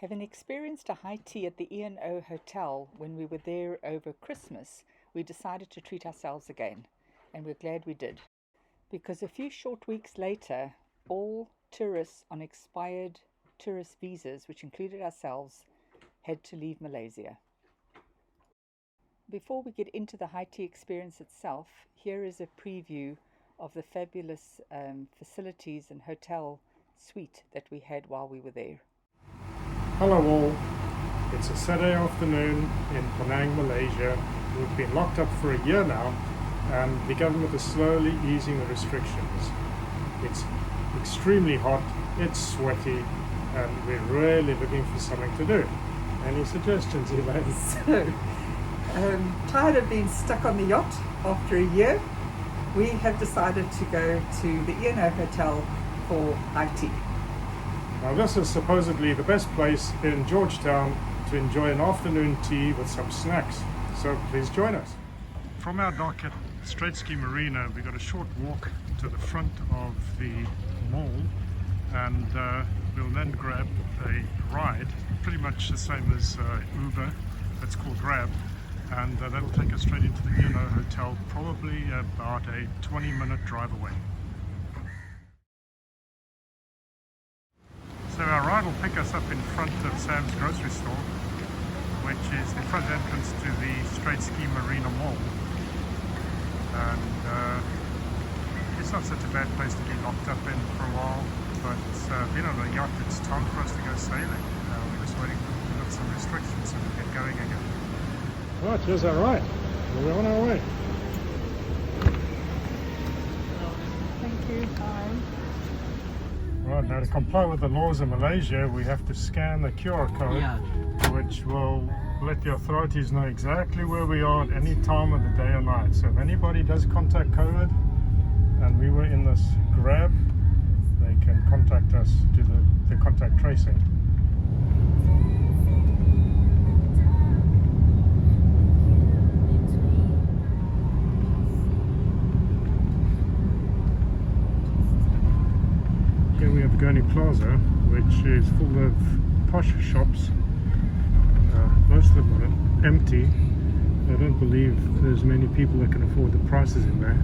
Having experienced a high tea at the E&O Hotel when we were there over Christmas, we decided to treat ourselves again, and we're glad we did. Because a few short weeks later, all tourists on expired tourist visas, which included ourselves, had to leave Malaysia. Before we get into the high tea experience itself, here is a preview of the fabulous facilities and hotel suite that we had while we were there. Hello all, it's a Saturday afternoon in Penang, Malaysia. We've been locked up for a year now and the government is slowly easing the restrictions. It's extremely hot, it's sweaty, and we're really looking for something to do. Any suggestions, Elaine? So, tired of being stuck on the yacht after a year, we have decided to go to the E&O Hotel for high tea. Now this is supposedly the best place in Georgetown to enjoy an afternoon tea with some snacks, so please join us. From our dock at Straits Ski Marina, we got a short walk to the front of the mall, and we'll then grab a ride, pretty much the same as Uber, that's called Grab, and that'll take us straight into the E&O Hotel, probably about a 20-minute drive away. So our ride will pick us up in front of Sam's grocery store, which is the front entrance to the Straits Ski Marina Mall. And it's not such a bad place to be locked up in for a while, but being on a yacht, it's time for us to go sailing. We're just waiting to lift some restrictions so we get going again. Right, here's our ride. We're on our way. Thank you. Bye. Right, now to comply with the laws of Malaysia, we have to scan the QR code, which will let the authorities know exactly where we are at any time of the day or night. So if anybody does contact COVID, and we were in this Grab, they can contact us, do the contact tracing. Here we have Gurney Plaza, which is full of posh shops. Most of them are empty. I don't believe there's many people that can afford the prices in there.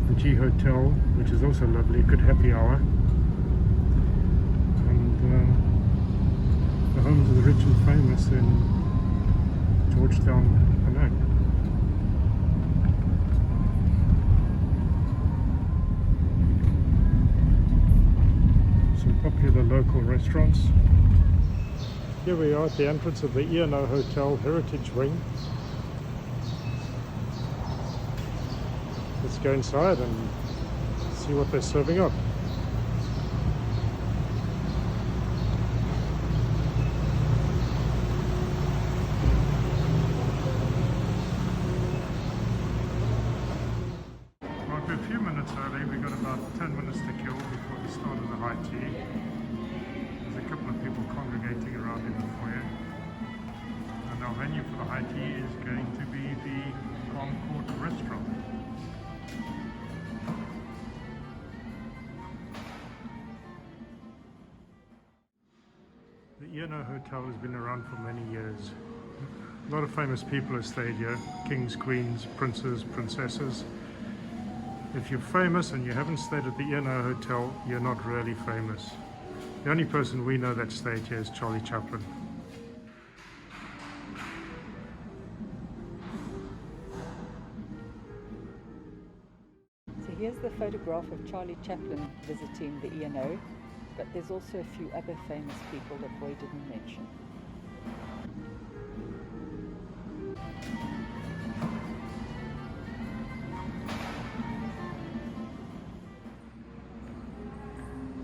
The G Hotel, which is also lovely, good happy hour. And the homes of the rich and famous in Georgetown, Penang. Some popular local restaurants. Here we are at the entrance of the E&O Hotel Heritage Wing. Let's go inside and see what they're serving up. Right, we're a few minutes early. We've got about 10 minutes to kill before the start of the high tea. There's a couple of people congregating around in the foyer. And our venue for the high tea is going to be the Concord restaurant. The E&O Hotel has been around for many years. A lot of famous people have stayed here. Kings, queens, princes, princesses. If you're famous and you haven't stayed at the E&O Hotel, you're not really famous. The only person we know that stayed here is Charlie Chaplin. So here's the photograph of Charlie Chaplin visiting the E&O, but there's also a few other famous people that Roy didn't mention.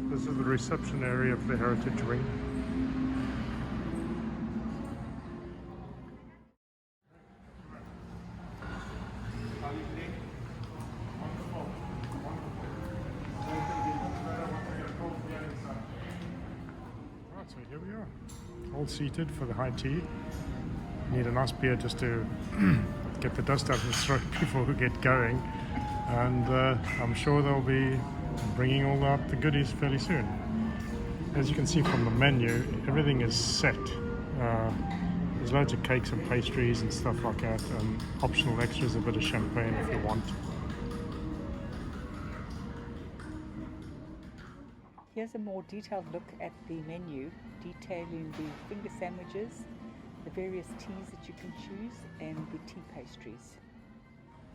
This is the reception area of the Heritage Wing. Right, so here we are, all seated for the high tea. Need a nice beer just to get the dust out of the throat before we get going, and I'm sure they'll be bringing all out the goodies fairly soon. As you can see from the menu, everything is set. There's loads of cakes and pastries and stuff like that, and optional extras, a bit of champagne if you want. Here's a more detailed look at the menu, detailing the finger sandwiches, the various teas that you can choose, and the tea pastries.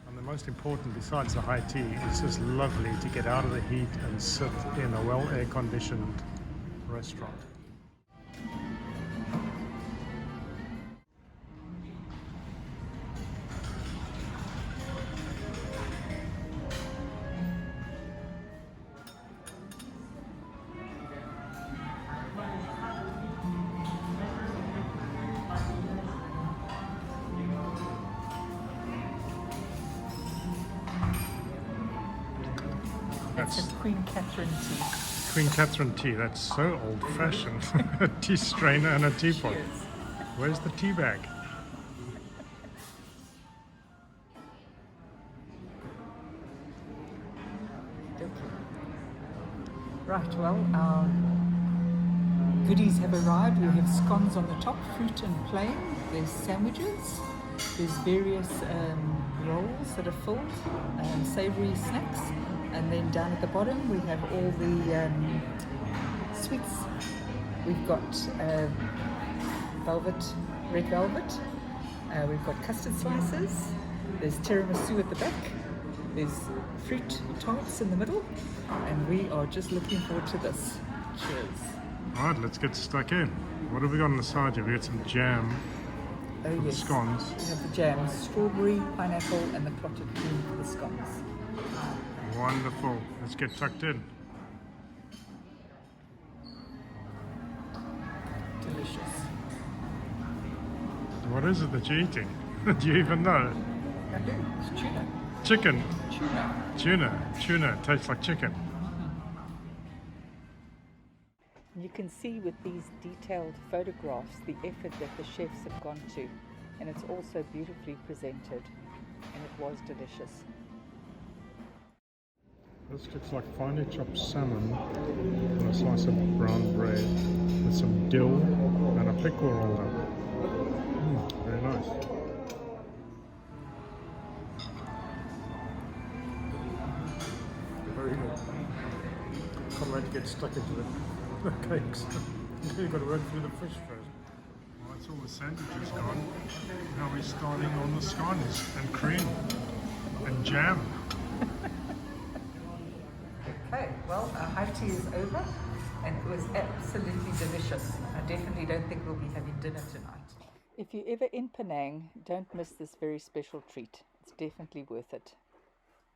And the most important, besides the high tea, it's just lovely to get out of the heat and sit in a well air-conditioned restaurant. That's a Queen Catherine tea. Queen Catherine tea, that's so old-fashioned. A tea strainer and a teapot. Cheers. Where's the tea bag? Right, well, our goodies have arrived. We have scones on the top, fruit and plain. There's sandwiches. There's various rolls that are filled, savoury snacks. And then down at the bottom we have all the sweets. We've got red velvet. We've got custard slices. There's tiramisu at the back. There's fruit tarts in the middle. And we are just looking forward to this. Cheers. Alright, let's get stuck in. What have we got on the side here? We got some jam for the scones. We have the jam, strawberry, pineapple, and the clotted cream for the scones. Wonderful. Let's get tucked in. Delicious. What is it that you're eating? Do you even know? I do. It's tuna. Chicken. Tuna. Tuna. Tastes like chicken. You can see with these detailed photographs the effort that the chefs have gone to, and it's also beautifully presented, and it was delicious. This looks like finely chopped salmon and a slice of brown bread with some dill and a pickle rolled up. Very nice. Very good. Can't wait to get stuck into the cakes. You've got to work through the fish first. Well, that's all the sandwiches gone. Now we're starting on the scones and cream and jam. Okay, well, our high tea is over, and it was absolutely delicious. I definitely don't think we'll be having dinner tonight. If you're ever in Penang, don't miss this very special treat. It's definitely worth it.